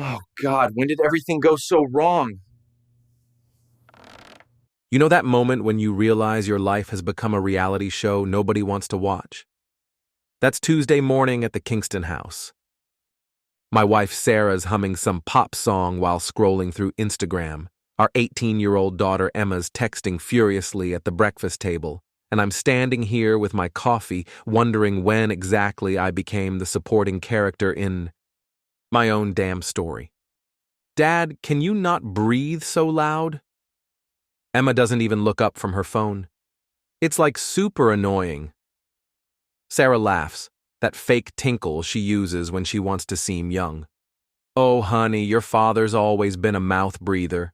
Oh, God, when did everything go so wrong? You know that moment when you realize your life has become a reality show nobody wants to watch? That's Tuesday morning at the Kingston house. My wife Sarah's humming some pop song while scrolling through Instagram. Our 18-year-old daughter Emma's texting furiously at the breakfast table, and I'm standing here with my coffee wondering when exactly I became the supporting character in my own damn story. Dad, can you not breathe so loud? Emma doesn't even look up from her phone. It's like super annoying. Sarah laughs, that fake tinkle she uses when she wants to seem young. Oh, honey, your father's always been a mouth breather.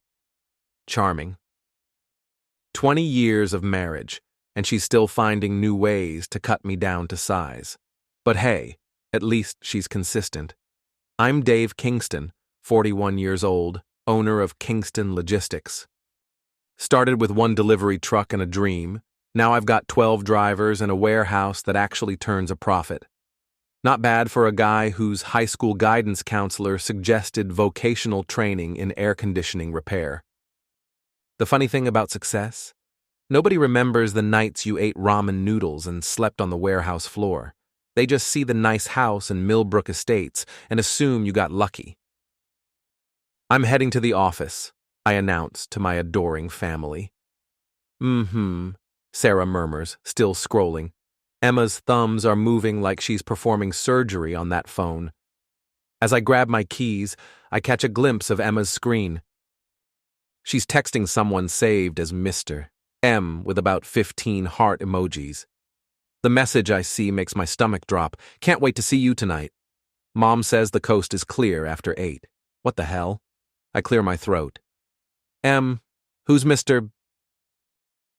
Charming. 20 years of marriage, and she's still finding new ways to cut me down to size. But hey, at least she's consistent. I'm Dave Kingston, 41 years old, owner of Kingston Logistics. Started with one delivery truck and a dream. Now I've got 12 drivers and a warehouse that actually turns a profit. Not bad for a guy whose high school guidance counselor suggested vocational training in air conditioning repair. The funny thing about success? Nobody remembers the nights you ate ramen noodles and slept on the warehouse floor. They just see the nice house in Millbrook Estates and assume you got lucky. I'm heading to the office, I announce to my adoring family. Sarah murmurs, still scrolling. Emma's thumbs are moving like she's performing surgery on that phone. As I grab my keys, I catch a glimpse of Emma's screen. She's texting someone saved as Mr. M with about 15 heart emojis. The message I see makes my stomach drop. Can't wait to see you tonight. Mom says the coast is clear after 8. What the hell? I clear my throat. M, who's Mr.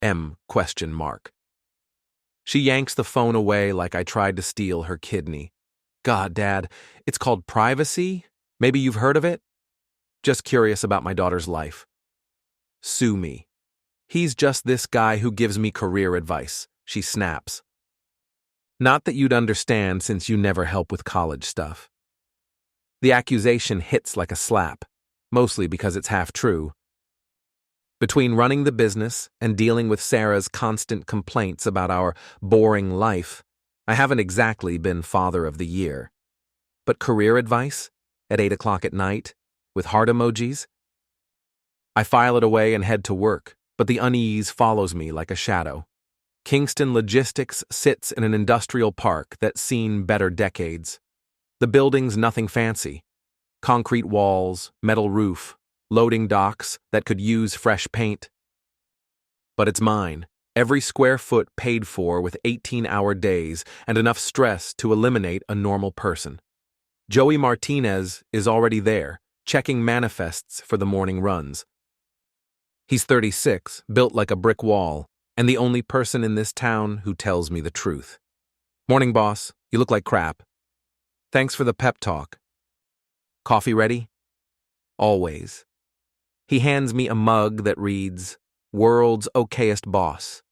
M? ? She yanks the phone away like I tried to steal her kidney. God, Dad, it's called privacy? Maybe you've heard of it? Just curious about my daughter's life. Sue me. He's just this guy who gives me career advice, she snaps. Not that you'd understand since you never help with college stuff. The accusation hits like a slap, mostly because it's half true. Between running the business and dealing with Sarah's constant complaints about our boring life, I haven't exactly been father of the year. But career advice? At 8 o'clock at night? With heart emojis? I file it away and head to work, but the unease follows me like a shadow. Kingston Logistics sits in an industrial park that's seen better decades. The building's nothing fancy. Concrete walls, metal roof, loading docks that could use fresh paint. But it's mine, every square foot paid for with 18-hour days and enough stress to eliminate a normal person. Joey Martinez is already there, checking manifests for the morning runs. He's 36, built like a brick wall, and the only person in this town who tells me the truth. Morning, boss. You look like crap. Thanks for the pep talk. Coffee ready? Always. He hands me a mug that reads, World's Okayest Boss.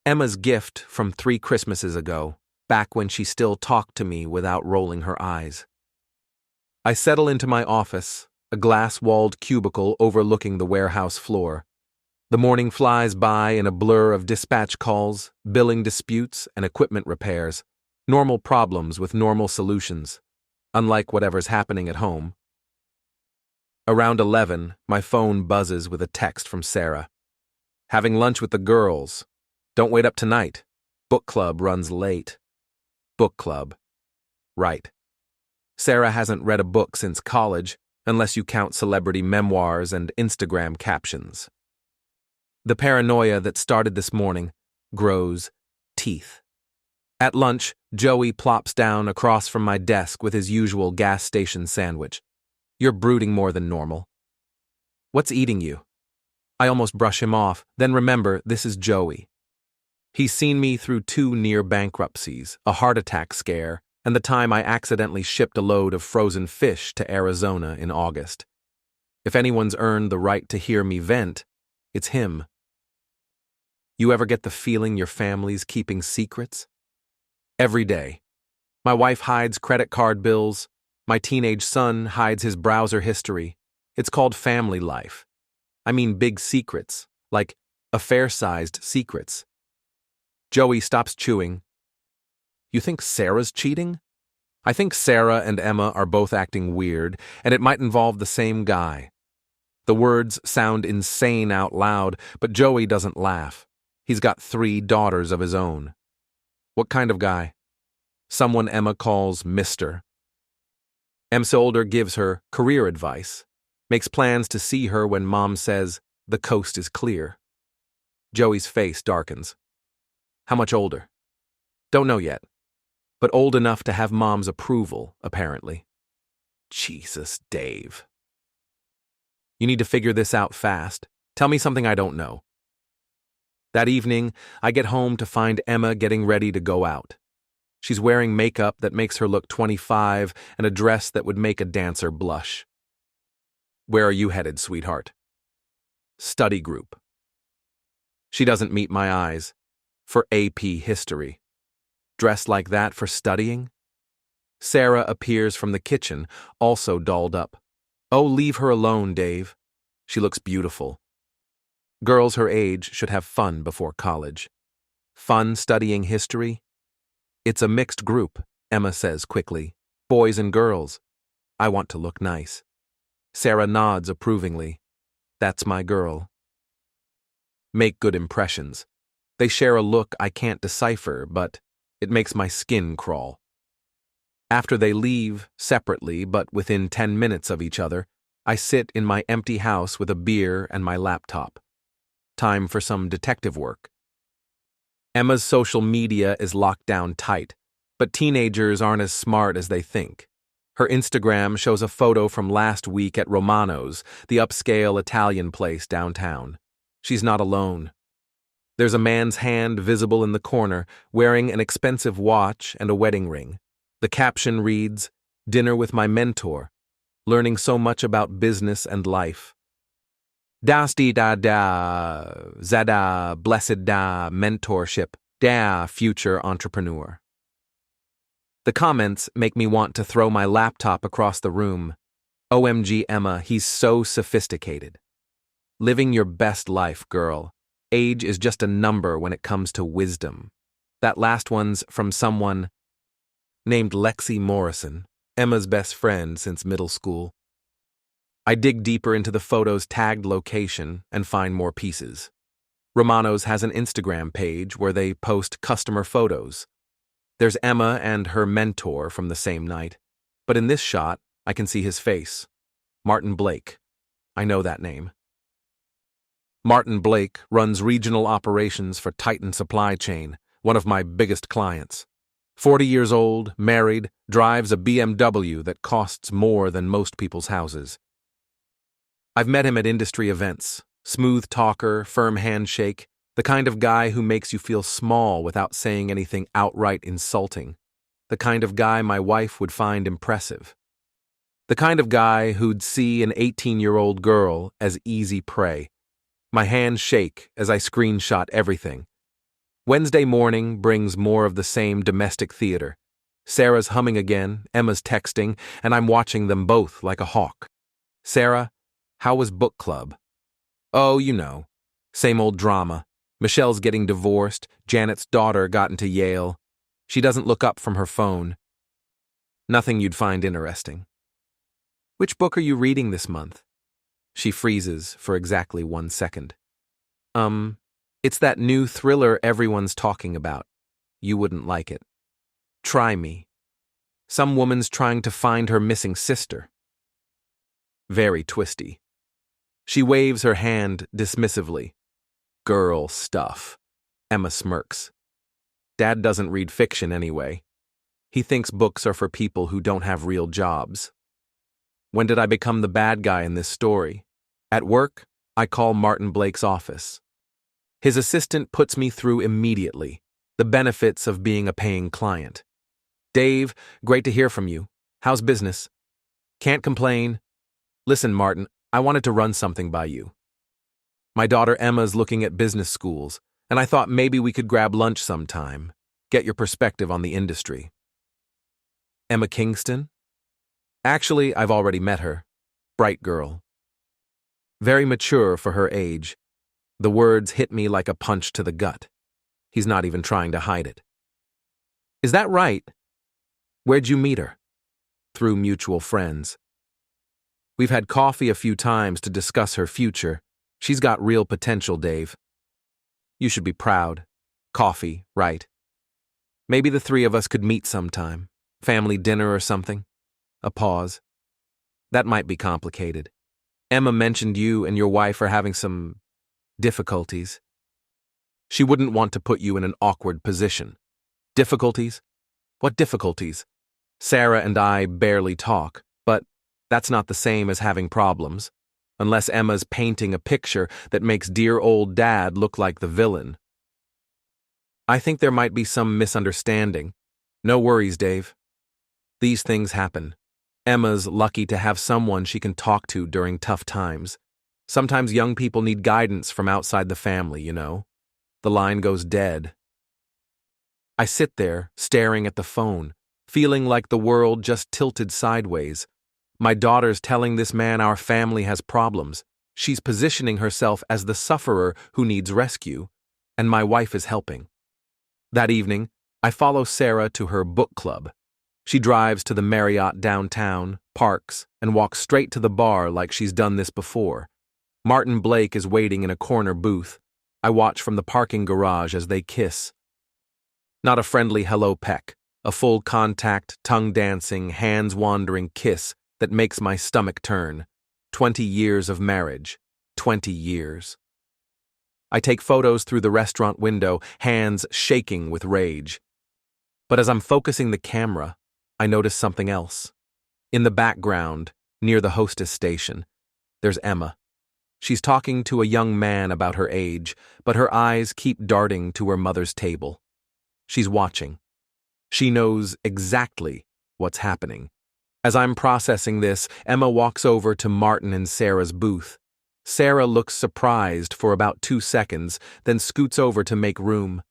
Emma's gift from 3 Christmases ago, back when she still talked to me without rolling her eyes. I settle into my office, a glass-walled cubicle overlooking the warehouse floor. The morning flies by in a blur of dispatch calls, billing disputes, and equipment repairs. Normal problems with normal solutions, unlike whatever's happening at home. Around 11, my phone buzzes with a text from Sarah. Having lunch with the girls. Don't wait up tonight. Book club runs late. Book club. Right. Sarah hasn't read a book since college, unless you count celebrity memoirs and Instagram captions. The paranoia that started this morning grows teeth. At lunch, Joey plops down across from my desk with his usual gas station sandwich. You're brooding more than normal. What's eating you? I almost brush him off, then remember this is Joey. He's seen me through 2 near bankruptcies, a heart attack scare, and the time I accidentally shipped a load of frozen fish to Arizona in August. If anyone's earned the right to hear me vent, it's him. You ever get the feeling your family's keeping secrets? Every day. My wife hides credit card bills. My teenage son hides his browser history. It's called family life. I mean big secrets, like affair-sized secrets. Joey stops chewing. You think Sarah's cheating? I think Sarah and Emma are both acting weird, and it might involve the same guy. The words sound insane out loud, but Joey doesn't laugh. He's got 3 daughters of his own. What kind of guy? Someone Emma calls Mr. Em's older gives her career advice, makes plans to see her when Mom says the coast is clear. Joey's face darkens. How much older? Don't know yet, but old enough to have Mom's approval, apparently. Jesus, Dave. You need to figure this out fast. Tell me something I don't know. That evening, I get home to find Emma getting ready to go out. She's wearing makeup that makes her look 25 and a dress that would make a dancer blush. Where are you headed, sweetheart? Study group. She doesn't meet my eyes. For AP history. Dressed like that for studying? Sarah appears from the kitchen, also dolled up. Oh, leave her alone, Dave. She looks beautiful. Girls her age should have fun before college. Fun studying history? It's a mixed group, Emma says quickly. Boys and girls. I want to look nice. Sarah nods approvingly. That's my girl. Make good impressions. They share a look I can't decipher, but it makes my skin crawl. After they leave, separately but within 10 minutes of each other, I sit in my empty house with a beer and my laptop. Time for some detective work. Emma's social media is locked down tight, but teenagers aren't as smart as they think. Her Instagram shows a photo from last week at Romano's, the upscale Italian place downtown. She's not alone. There's a man's hand visible in the corner, wearing an expensive watch and a wedding ring. The caption reads, "Dinner with my mentor, learning so much about business and life. Das di da da, zada, blessed da, mentorship, da, future entrepreneur." The comments make me want to throw my laptop across the room. OMG, Emma, he's so sophisticated. Living your best life, girl. Age is just a number when it comes to wisdom. That last one's from someone named Lexi Morrison, Emma's best friend since middle school. I dig deeper into the photo's tagged location and find more pieces. Romano's has an Instagram page where they post customer photos. There's Emma and her mentor from the same night, but in this shot, I can see his face. Martin Blake. I know that name. Martin Blake runs regional operations for Titan Supply Chain, one of my biggest clients. 40 years old, married, drives a BMW that costs more than most people's houses. I've met him at industry events. Smooth talker, firm handshake, the kind of guy who makes you feel small without saying anything outright insulting. The kind of guy my wife would find impressive. The kind of guy who'd see an 18-year-old girl as easy prey. My hands shake as I screenshot everything. Wednesday morning brings more of the same domestic theater. Sarah's humming again, Emma's texting, and I'm watching them both like a hawk. Sarah, how was book club? Oh, you know, same old drama. Michelle's getting divorced, Janet's daughter got into Yale. She doesn't look up from her phone. Nothing you'd find interesting. Which book are you reading this month? She freezes for exactly 1 second. It's that new thriller everyone's talking about. You wouldn't like it. Try Me. Some woman's trying to find her missing sister. Very twisty. She waves her hand dismissively. Girl stuff. Emma smirks. Dad doesn't read fiction anyway. He thinks books are for people who don't have real jobs. When did I become the bad guy in this story? At work, I call Martin Blake's office. His assistant puts me through immediately, the benefits of being a paying client. Dave, great to hear from you. How's business? Can't complain. Listen, Martin, I wanted to run something by you. My daughter Emma's looking at business schools, and I thought maybe we could grab lunch sometime, get your perspective on the industry. Emma Kingston? Actually, I've already met her. Bright girl. Very mature for her age. The words hit me like a punch to the gut. He's not even trying to hide it. Is that right? Where'd you meet her? Through mutual friends. We've had coffee a few times to discuss her future. She's got real potential, Dave. You should be proud. Coffee, right? Maybe the three of us could meet sometime. Family dinner or something. A pause. That might be complicated. Emma mentioned you and your wife are having some difficulties. She wouldn't want to put you in an awkward position. Difficulties? What difficulties? Sarah and I barely talk, but that's not the same as having problems, unless Emma's painting a picture that makes dear old Dad look like the villain. I think there might be some misunderstanding. No worries, Dave. These things happen. Emma's lucky to have someone she can talk to during tough times. Sometimes young people need guidance from outside the family, you know. The line goes dead. I sit there, staring at the phone, feeling like the world just tilted sideways. My daughter's telling this man our family has problems. She's positioning herself as the sufferer who needs rescue, and my wife is helping. That evening, I follow Sarah to her book club. She drives to the Marriott downtown, parks, and walks straight to the bar like she's done this before. Martin Blake is waiting in a corner booth. I watch from the parking garage as they kiss. Not a friendly hello peck, a full contact, tongue-dancing, hands-wandering kiss that makes my stomach turn. 20 years of marriage. 20 years. I take photos through the restaurant window, hands shaking with rage. But as I'm focusing the camera, I notice something else. In the background, near the hostess station, there's Emma. She's talking to a young man about her age, but her eyes keep darting to her mother's table. She's watching. She knows exactly what's happening. As I'm processing this, Emma walks over to Martin and Sarah's booth. Sarah looks surprised for about 2 seconds, then scoots over to make room.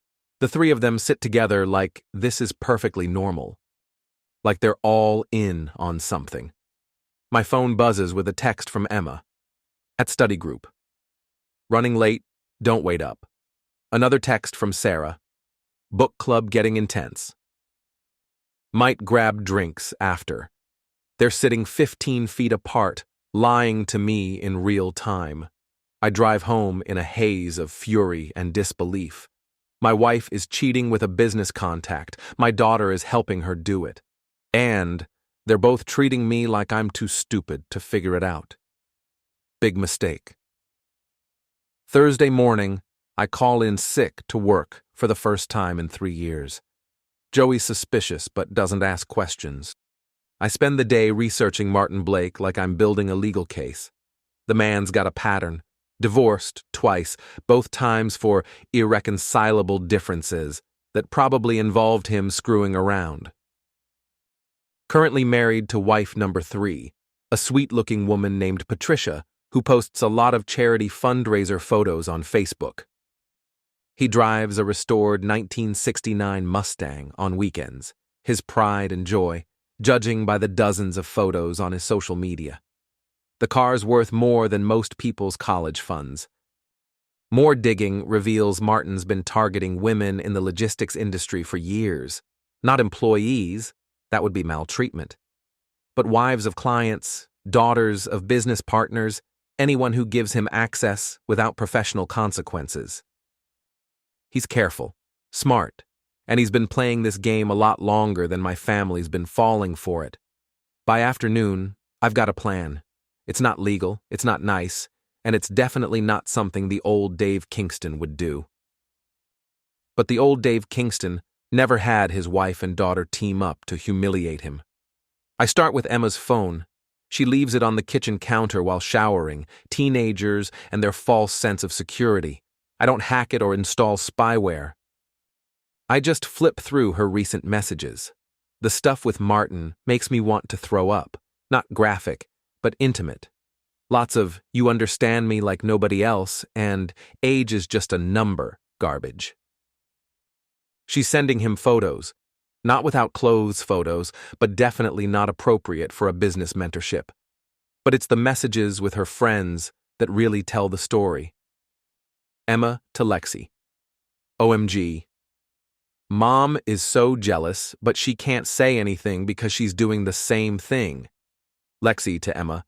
The three of them sit together like this is perfectly normal. Like they're all in on something. My phone buzzes with a text from Emma. At study group. Running late, don't wait up. Another text from Sarah. Book club getting intense. Might grab drinks after. They're sitting 15 feet apart, lying to me in real time. I drive home in a haze of fury and disbelief. My wife is cheating with a business contact. My daughter is helping her do it. And they're both treating me like I'm too stupid to figure it out. Big mistake. Thursday morning, I call in sick to work for the first time in 3 years. Joey's suspicious but doesn't ask questions. I spend the day researching Martin Blake like I'm building a legal case. The man's got a pattern. Divorced twice, both times for irreconcilable differences that probably involved him screwing around. Currently married to wife number 3, a sweet-looking woman named Patricia, who posts a lot of charity fundraiser photos on Facebook. He drives a restored 1969 Mustang on weekends, his pride and joy, judging by the dozens of photos on his social media. The car's worth more than most people's college funds. More digging reveals Martin's been targeting women in the logistics industry for years. Not employees, that would be maltreatment, but wives of clients, daughters of business partners, anyone who gives him access without professional consequences. He's careful, smart, and he's been playing this game a lot longer than my family's been falling for it. By afternoon, I've got a plan. It's not legal, it's not nice, and it's definitely not something the old Dave Kingston would do. But the old Dave Kingston never had his wife and daughter team up to humiliate him. I start with Emma's phone. She leaves it on the kitchen counter while showering, teenagers and their false sense of security. I don't hack it or install spyware. I just flip through her recent messages. The stuff with Martin makes me want to throw up. Not graphic, but intimate. Lots of, you understand me like nobody else, and age is just a number garbage. She's sending him photos. Not without clothes photos, but definitely not appropriate for a business mentorship. But it's the messages with her friends that really tell the story. Emma to Lexi. OMG. Mom is so jealous, but she can't say anything because she's doing the same thing. Lexi to Emma.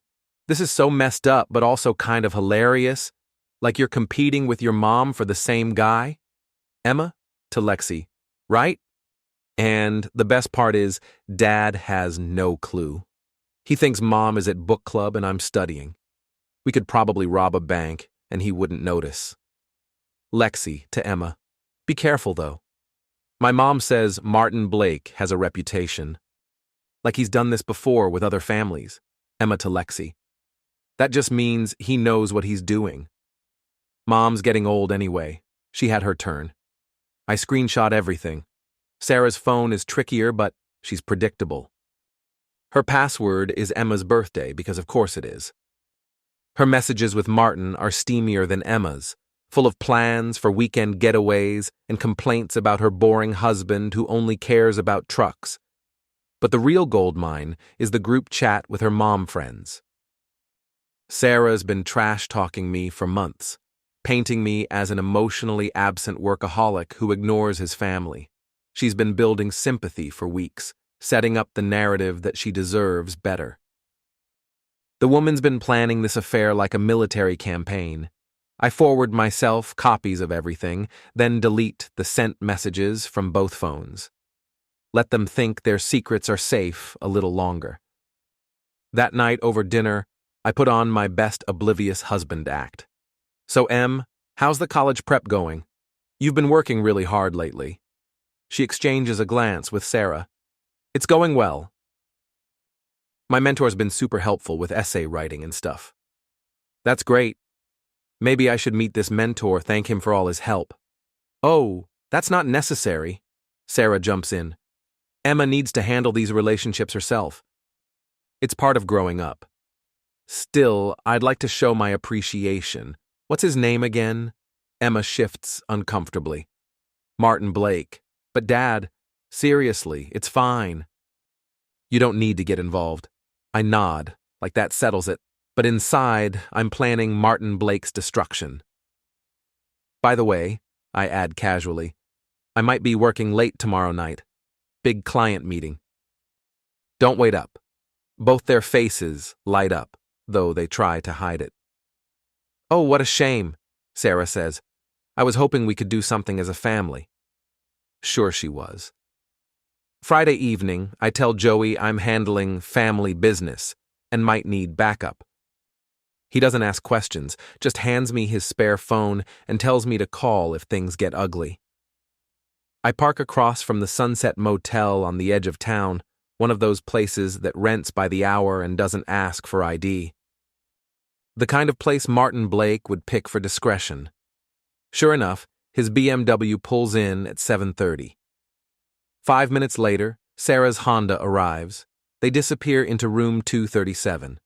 This is so messed up, but also kind of hilarious. Like you're competing with your mom for the same guy? Emma to Lexi. Right? And the best part is, Dad has no clue. He thinks Mom is at book club and I'm studying. We could probably rob a bank, and he wouldn't notice. Lexi to Emma. Be careful, though. My mom says Martin Blake has a reputation. Like he's done this before with other families. Emma to Lexi. That just means he knows what he's doing. Mom's getting old anyway. She had her turn. I screenshot everything. Sarah's phone is trickier, but she's predictable. Her password is Emma's birthday, because of course it is. Her messages with Martin are steamier than Emma's, full of plans for weekend getaways and complaints about her boring husband who only cares about trucks. But the real goldmine is the group chat with her mom friends. Sarah's been trash-talking me for months, painting me as an emotionally absent workaholic who ignores his family. She's been building sympathy for weeks, setting up the narrative that she deserves better. The woman's been planning this affair like a military campaign. I forward myself copies of everything, then delete the sent messages from both phones. Let them think their secrets are safe a little longer. That night over dinner, I put on my best oblivious husband act. So, Em, how's the college prep going? You've been working really hard lately. She exchanges a glance with Sarah. It's going well. My mentor's been super helpful with essay writing and stuff. That's great. Maybe I should meet this mentor, thank him for all his help. Oh, that's not necessary. Sarah jumps in. Emma needs to handle these relationships herself. It's part of growing up. Still, I'd like to show my appreciation. What's his name again? Emma shifts uncomfortably. Martin Blake. But Dad, seriously, it's fine. You don't need to get involved. I nod, like that settles it. But inside, I'm planning Martin Blake's destruction. By the way, I add casually, I might be working late tomorrow night. Big client meeting. Don't wait up. Both their faces light up, though they try to hide it. Oh, what a shame, Sarah says. I was hoping we could do something as a family. Sure she was. Friday evening, I tell Joey I'm handling family business and might need backup. He doesn't ask questions, just hands me his spare phone and tells me to call if things get ugly. I park across from the Sunset Motel on the edge of town, one of those places that rents by the hour and doesn't ask for ID. The kind of place Martin Blake would pick for discretion. Sure enough, his BMW pulls in at 7:30. 5 minutes later, Sarah's Honda arrives. They disappear into room 237.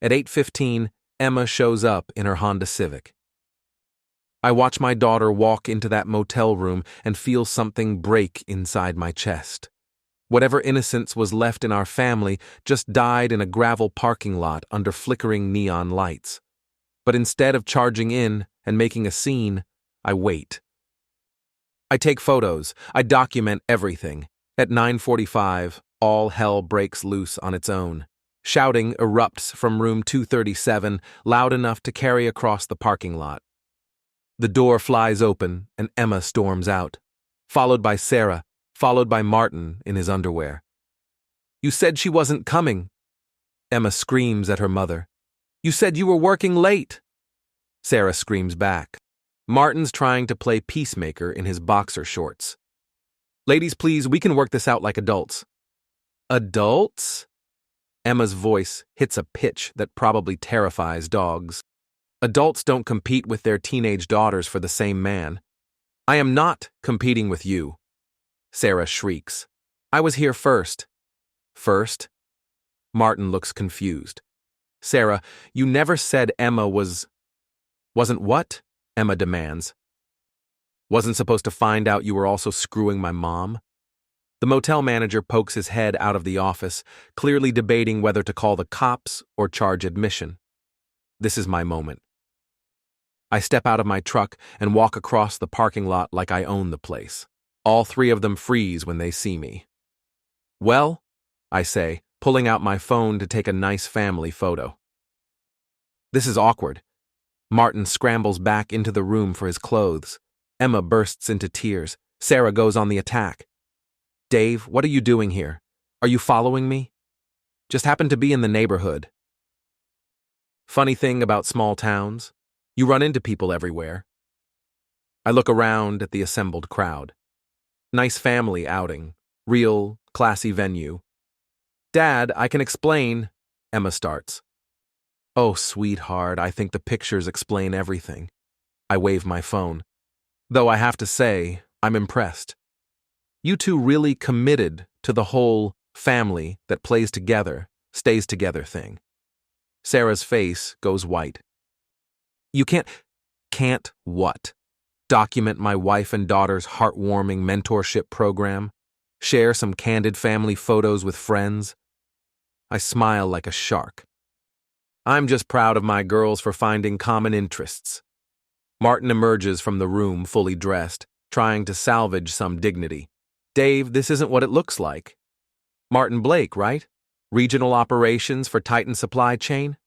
At 8:15, Emma shows up in her Honda Civic. I watch my daughter walk into that motel room and feel something break inside my chest. Whatever innocence was left in our family just died in a gravel parking lot under flickering neon lights. But instead of charging in and making a scene, I wait. I take photos. I document everything. At 9:45, all hell breaks loose on its own. Shouting erupts from room 237, loud enough to carry across the parking lot. The door flies open and Emma storms out, followed by Sarah, followed by Martin in his underwear. You said she wasn't coming. Emma screams at her mother. You said you were working late. Sarah screams back. Martin's trying to play peacemaker in his boxer shorts. Ladies, please, we can work this out like adults. Adults? Emma's voice hits a pitch that probably terrifies dogs. Adults don't compete with their teenage daughters for the same man. I am not competing with you. Sarah shrieks. I was here first. First? Martin looks confused. Sarah, you never said Emma was... Wasn't what? Emma demands. Wasn't supposed to find out you were also screwing my mom? The motel manager pokes his head out of the office, clearly debating whether to call the cops or charge admission. This is my moment. I step out of my truck and walk across the parking lot like I own the place. All three of them freeze when they see me. "Well," I say, pulling out my phone to take a nice family photo. This is awkward. Martin scrambles back into the room for his clothes. Emma bursts into tears. Sarah goes on the attack. "Dave, what are you doing here? Are you following me?" "Just happened to be in the neighborhood." Funny thing about small towns, you run into people everywhere. I look around at the assembled crowd. Nice family outing. Real, classy venue. "Dad, I can explain," Emma starts. "Oh, sweetheart, I think the pictures explain everything." I wave my phone. Though I have to say, I'm impressed. You two really committed to the whole family that plays together, stays together thing. Sarah's face goes white. "You can't what? Document my wife and daughter's heartwarming mentorship program? Share some candid family photos with friends?" I smile like a shark. "I'm just proud of my girls for finding common interests." Martin emerges from the room fully dressed, trying to salvage some dignity. "Dave, this isn't what it looks like." "Martin Blake, right? Regional operations for Titan Supply Chain?"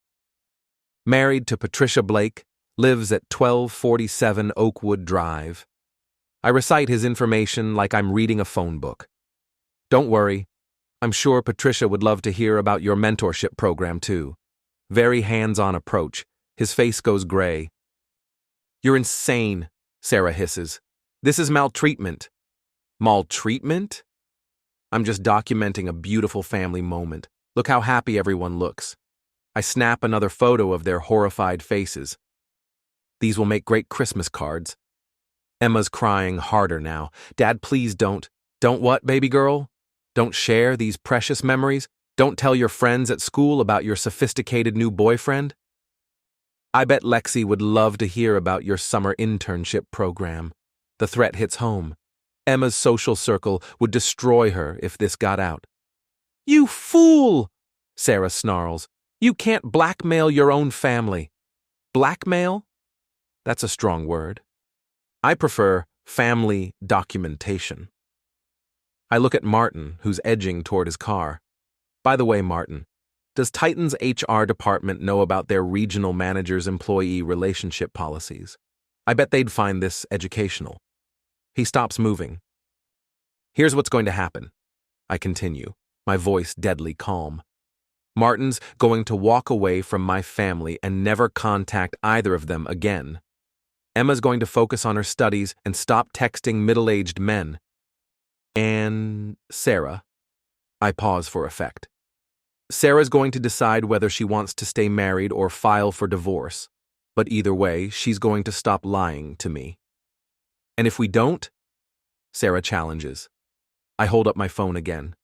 "Married to Patricia Blake, lives at 1247 Oakwood Drive." I recite his information like I'm reading a phone book. "Don't worry. I'm sure Patricia would love to hear about your mentorship program too." Very hands-on approach. His face goes gray. "You're insane," Sarah hisses. "This is maltreatment." "Maltreatment?" I'm just documenting a beautiful family moment. Look how happy everyone looks. I snap another photo of their horrified faces. These will make great Christmas cards. Emma's crying harder now. "Dad, please don't." "Don't what, baby girl? Don't share these precious memories? Don't tell your friends at school about your sophisticated new boyfriend?" "I bet Lexi would love to hear about your summer internship program." The threat hits home. Emma's social circle would destroy her if this got out. "You fool!" Sarah snarls. "You can't blackmail your own family." "Blackmail? That's a strong word. I prefer family documentation." I look at Martin, who's edging toward his car. "By the way, Martin, does Titan's HR department know about their regional manager's employee relationship policies? I bet they'd find this educational." He stops moving. "Here's what's going to happen," I continue, my voice deadly calm. "Martin's going to walk away from my family and never contact either of them again. Emma's going to focus on her studies and stop texting middle-aged men. And Sarah," I pause for effect. "Sarah's going to decide whether she wants to stay married or file for divorce. But either way, she's going to stop lying to me." "And if we don't?" Sarah challenges. I hold up my phone again.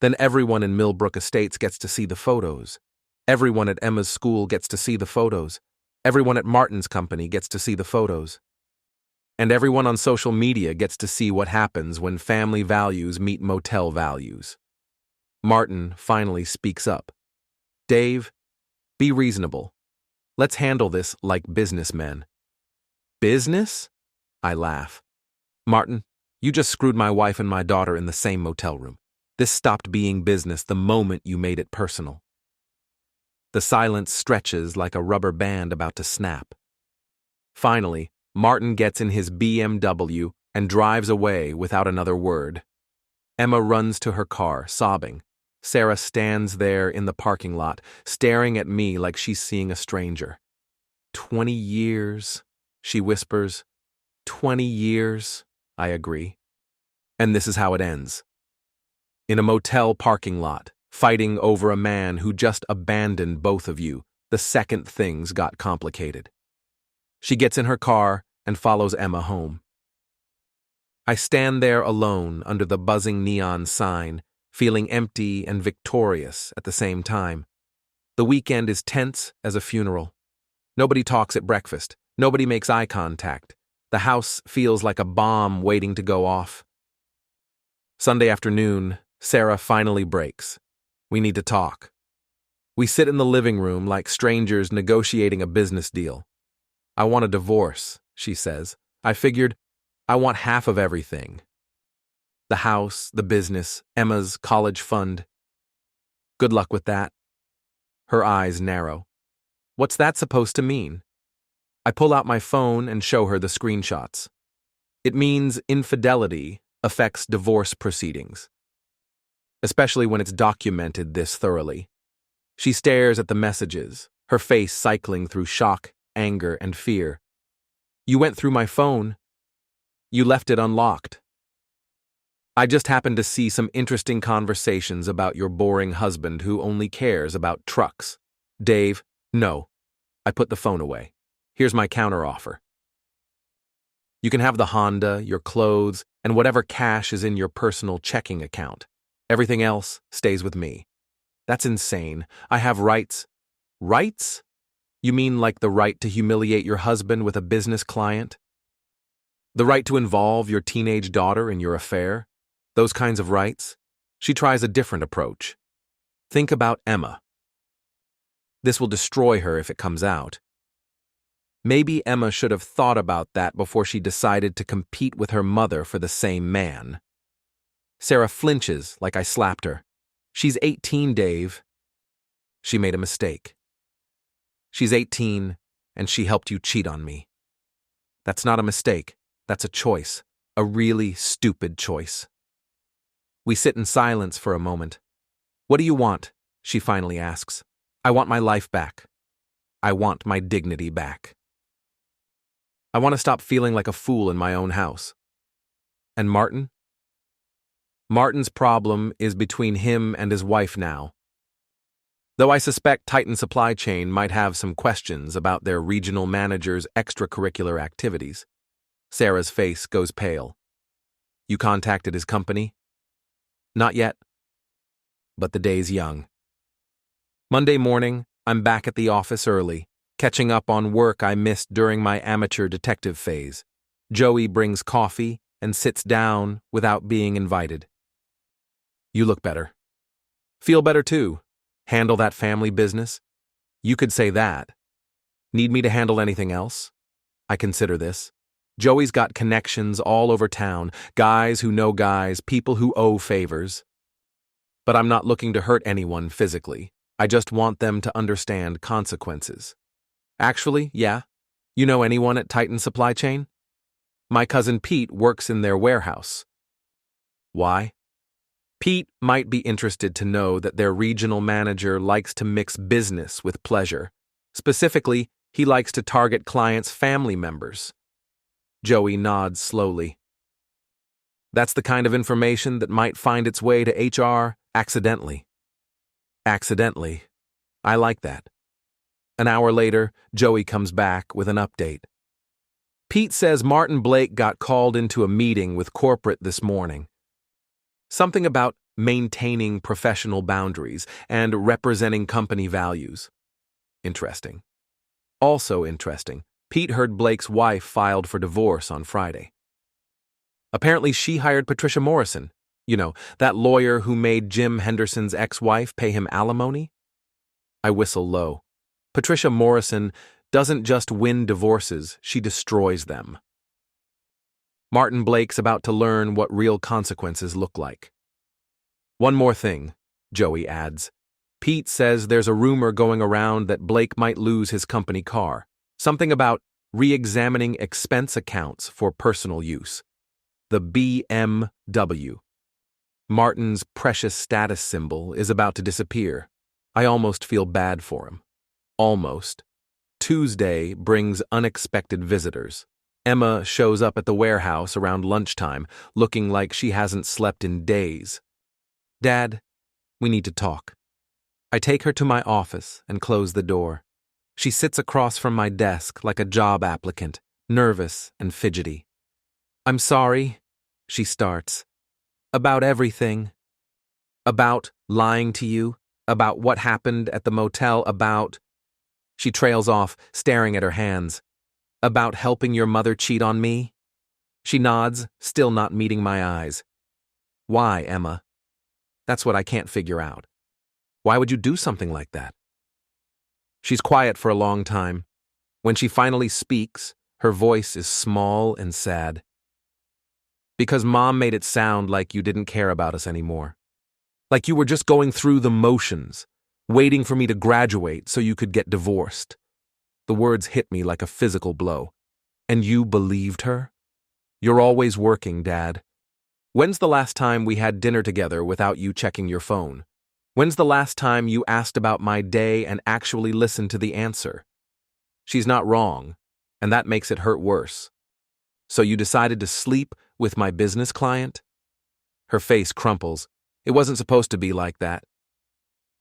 "Then everyone in Millbrook Estates gets to see the photos. Everyone at Emma's school gets to see the photos. Everyone at Martin's company gets to see the photos. And everyone on social media gets to see what happens when family values meet motel values." Martin finally speaks up. "Dave, be reasonable. Let's handle this like businessmen." "Business?" I laugh. "Martin, you just screwed my wife and my daughter in the same motel room. This stopped being business the moment you made it personal." The silence stretches like a rubber band about to snap. Finally, Martin gets in his BMW and drives away without another word. Emma runs to her car, sobbing. Sarah stands there in the parking lot, staring at me like she's seeing a stranger. 20 years, she whispers. 20 years, I agree. And this is how it ends. In a motel parking lot, fighting over a man who just abandoned both of you, the second things got complicated. She gets in her car and follows Emma home. I stand there alone under the buzzing neon sign, feeling empty and victorious at the same time. The weekend is tense as a funeral. Nobody talks at breakfast. Nobody makes eye contact. The house feels like a bomb waiting to go off. Sunday afternoon, Sarah finally breaks. We need to talk. We sit in the living room like strangers negotiating a business deal. I want a divorce, she says. I figured I want half of everything. The house, the business, Emma's college fund. Good luck with that. Her eyes narrow. What's that supposed to mean? I pull out my phone and show her the screenshots. It means infidelity affects divorce proceedings, especially when it's documented this thoroughly. She stares at the messages, her face cycling through shock, anger, and fear. You went through my phone. You left it unlocked. I just happened to see some interesting conversations about your boring husband who only cares about trucks. Dave, no. I put the phone away. Here's my counteroffer. You can have the Honda, your clothes, and whatever cash is in your personal checking account. Everything else stays with me. That's insane. I have rights. Rights? You mean like the right to humiliate your husband with a business client? The right to involve your teenage daughter in your affair? Those kinds of rights? She tries a different approach. Think about Emma. This will destroy her if it comes out. Maybe Emma should have thought about that before she decided to compete with her mother for the same man. Sarah flinches like I slapped her. She's 18, Dave. She made a mistake. She's 18, and she helped you cheat on me. That's not a mistake. That's a choice. A really stupid choice. We sit in silence for a moment. What do you want? She finally asks. I want my life back. I want my dignity back. I want to stop feeling like a fool in my own house. And Martin? Martin's problem is between him and his wife now. Though I suspect Titan Supply Chain might have some questions about their regional manager's extracurricular activities. Sarah's face goes pale. You contacted his company? Not yet. But the day's young. Monday morning, I'm back at the office early, catching up on work I missed during my amateur detective phase. Joey brings coffee and sits down without being invited. You look better. Feel better too. Handle that family business? You could say that. Need me to handle anything else? I consider this. Joey's got connections all over town, guys who know guys, people who owe favors. But I'm not looking to hurt anyone physically. I just want them to understand consequences. Actually, yeah. You know anyone at Titan Supply Chain? My cousin Pete works in their warehouse. Why? Pete might be interested to know that their regional manager likes to mix business with pleasure. Specifically, he likes to target clients' family members. Joey nods slowly. That's the kind of information that might find its way to HR accidentally. Accidentally. I like that. An hour later, Joey comes back with an update. Pete says Martin Blake got called into a meeting with corporate this morning. Something about maintaining professional boundaries and representing company values. Interesting. Also interesting, Pete heard Blake's wife filed for divorce on Friday. Apparently she hired Patricia Morrison, that lawyer who made Jim Henderson's ex-wife pay him alimony. I whistle low. Patricia Morrison doesn't just win divorces, she destroys them. Martin Blake's about to learn what real consequences look like. One more thing, Joey adds. Pete says there's a rumor going around that Blake might lose his company car. Something about re-examining expense accounts for personal use. The BMW. Martin's precious status symbol is about to disappear. I almost feel bad for him. Almost. Tuesday brings unexpected visitors. Emma shows up at the warehouse around lunchtime, looking like she hasn't slept in days. Dad, we need to talk. I take her to my office and close the door. She sits across from my desk like a job applicant, nervous and fidgety. I'm sorry, she starts. About everything. About lying to you, about what happened at the motel, about... She trails off, staring at her hands. About helping your mother cheat on me? She nods, still not meeting my eyes. Why, Emma? That's what I can't figure out. Why would you do something like that? She's quiet for a long time. When she finally speaks, her voice is small and sad. Because Mom made it sound like you didn't care about us anymore. Like you were just going through the motions, waiting for me to graduate so you could get divorced. The words hit me like a physical blow. And you believed her? You're always working, Dad. When's the last time we had dinner together without you checking your phone? When's the last time you asked about my day and actually listened to the answer? She's not wrong, and that makes it hurt worse. So you decided to sleep with my business client? Her face crumples. It wasn't supposed to be like that.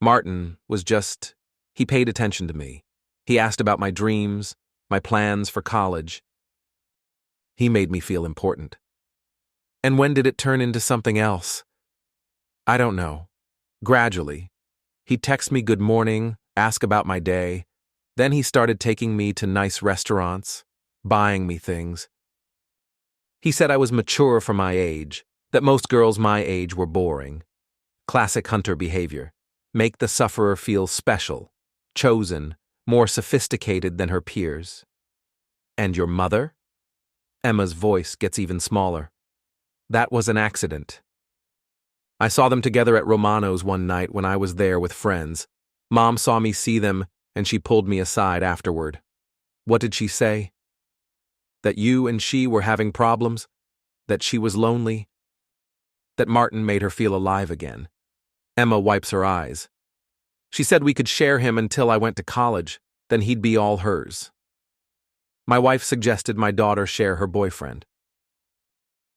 Martin was just, he paid attention to me. He asked about my dreams, my plans for college. He made me feel important. And when did it turn into something else? I don't know. Gradually. He'd text me good morning, ask about my day. Then he started taking me to nice restaurants, buying me things. He said I was mature for my age, that most girls my age were boring. Classic hunter behavior. Make the sufferer feel special, chosen, more sophisticated than her peers. And your mother? Emma's voice gets even smaller. That was an accident. I saw them together at Romano's one night when I was there with friends. Mom saw me see them, and she pulled me aside afterward. What did she say? That you and she were having problems? That she was lonely? That Martin made her feel alive again? Emma wipes her eyes. She said we could share him until I went to college, then he'd be all hers. My wife suggested my daughter share her boyfriend.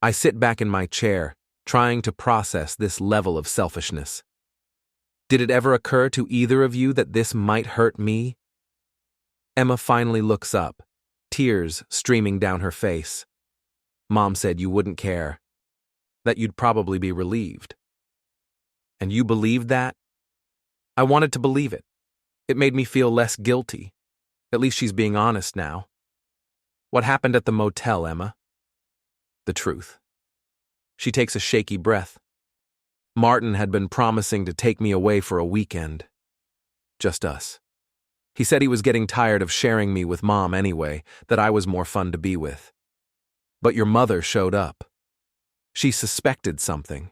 I sit back in my chair, trying to process this level of selfishness. Did it ever occur to either of you that this might hurt me? Emma finally looks up, tears streaming down her face. Mom said you wouldn't care, that you'd probably be relieved. And you believed that? I wanted to believe it. It made me feel less guilty. At least she's being honest now. What happened at the motel, Emma? The truth. She takes a shaky breath. Martin had been promising to take me away for a weekend. Just us. He said he was getting tired of sharing me with Mom anyway, that I was more fun to be with. But your mother showed up. She suspected something.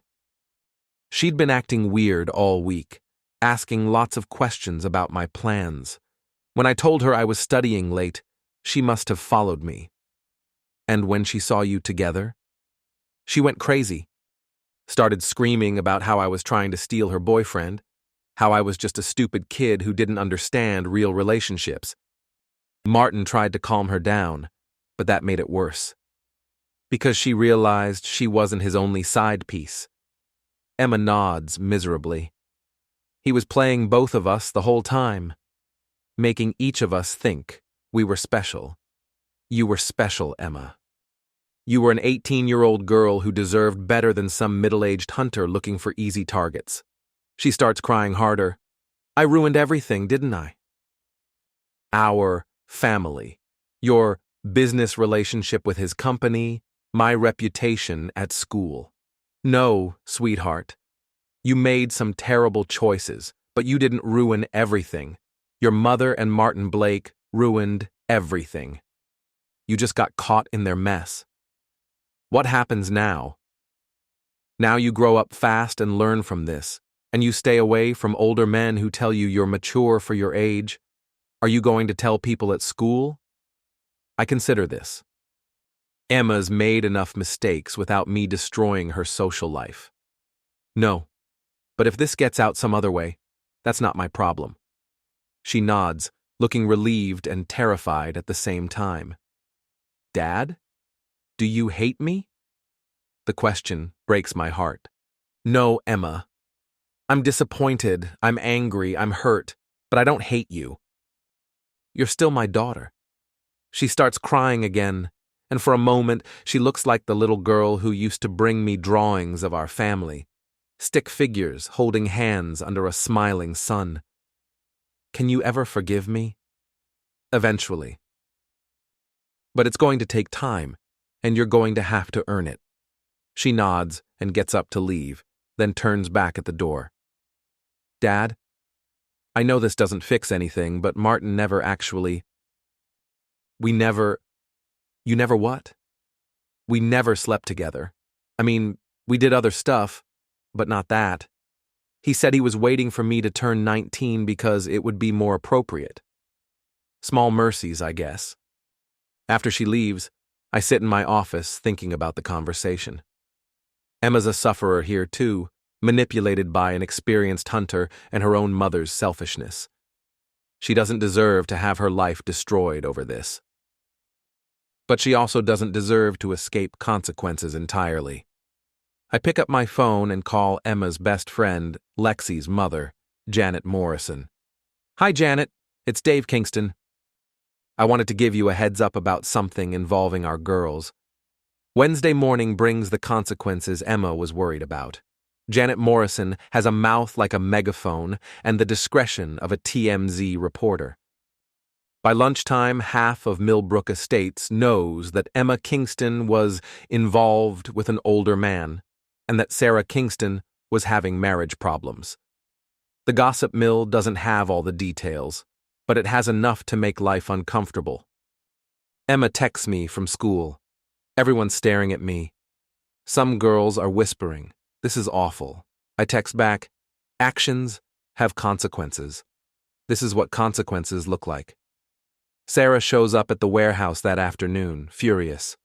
She'd been acting weird all week, asking lots of questions about my plans. When I told her I was studying late, she must have followed me. And when she saw you together, she went crazy. Started screaming about how I was trying to steal her boyfriend, how I was just a stupid kid who didn't understand real relationships. Martin tried to calm her down, but that made it worse. Because she realized she wasn't his only side piece. Emma nods miserably. He was playing both of us the whole time, making each of us think we were special. You were special, Emma. You were an 18-year-old girl who deserved better than some middle-aged hunter looking for easy targets. She starts crying harder. I ruined everything, didn't I? Our family. Your business relationship with his company, my reputation at school. No, sweetheart. You made some terrible choices, but you didn't ruin everything. Your mother and Martin Blake ruined everything. You just got caught in their mess. What happens now? Now you grow up fast and learn from this, and you stay away from older men who tell you you're mature for your age. Are you going to tell people at school? I consider this. Emma's made enough mistakes without me destroying her social life. No, but if this gets out some other way, that's not my problem. She nods, looking relieved and terrified at the same time. Dad? Do you hate me? The question breaks my heart. No, Emma. I'm disappointed, I'm angry, I'm hurt, but I don't hate you. You're still my daughter. She starts crying again, and for a moment she looks like the little girl who used to bring me drawings of our family, stick figures holding hands under a smiling sun. Can you ever forgive me? Eventually. But it's going to take time, and you're going to have to earn it. She nods and gets up to leave, then turns back at the door. Dad? I know this doesn't fix anything, but Martin never actually... You never what? We never slept together. I mean, we did other stuff, but not that. He said he was waiting for me to turn 19 because it would be more appropriate. Small mercies, I guess. After she leaves, I sit in my office thinking about the conversation. Emma's a sufferer here too, manipulated by an experienced hunter and her own mother's selfishness. She doesn't deserve to have her life destroyed over this. But she also doesn't deserve to escape consequences entirely. I pick up my phone and call Emma's best friend, Lexi's mother, Janet Morrison. Hi, Janet. It's Dave Kingston. I wanted to give you a heads up about something involving our girls. Wednesday morning brings the consequences Emma was worried about. Janet Morrison has a mouth like a megaphone and the discretion of a TMZ reporter. By lunchtime, half of Millbrook Estates knows that Emma Kingston was involved with an older man, and that Sarah Kingston was having marriage problems. The gossip mill doesn't have all the details, but it has enough to make life uncomfortable. Emma texts me from school. Everyone's staring at me. Some girls are whispering, "This is awful." I text back, "Actions have consequences. This is what consequences look like." Sarah shows up at the warehouse that afternoon, furious.